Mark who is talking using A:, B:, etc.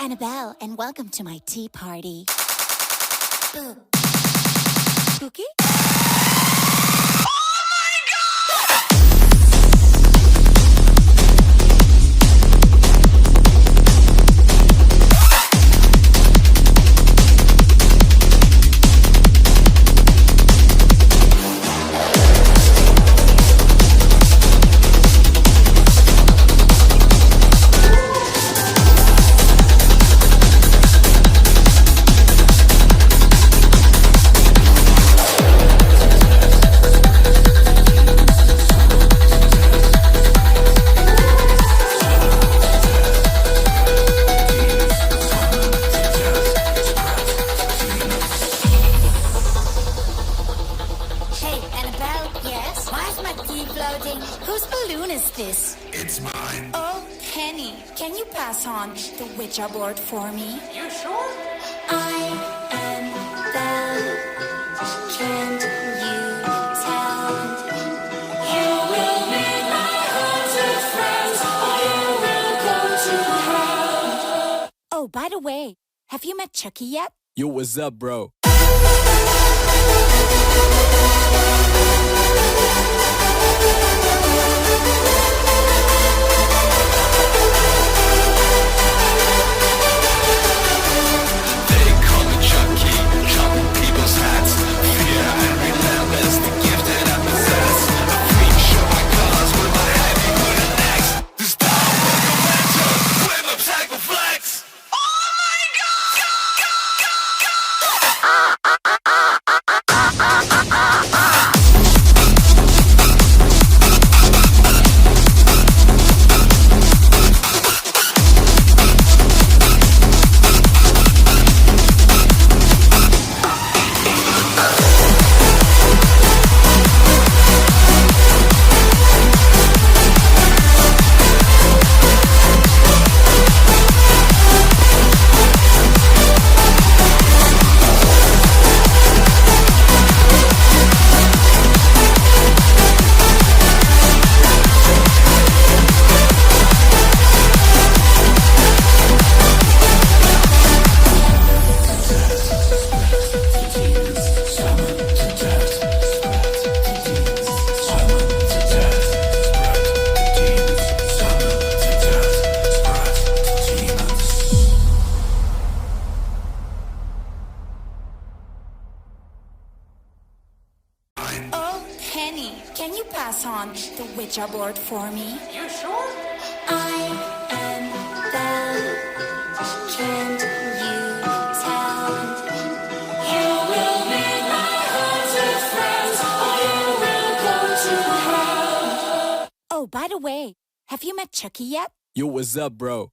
A: Annabelle, and welcome to my tea party. Spooky? Whose balloon is this?
B: It's mine.
A: Oh, Penny, can you pass on the Ouija board for me?
C: You sure?
A: I am Belle. Can't you tell? You will meet my haunted friends, or you will go to hell. Oh, by the way, have you met Chucky yet?
D: Yo, what's up, bro?
A: Oh, Penny, can you pass on the Ouija board for me?
C: You sure?
A: I am Belle. Can't you tell? You will meet my haunted friends, or you will go to hell. Oh, by the way, have you met Chucky yet?
D: Yo, what's up, bro?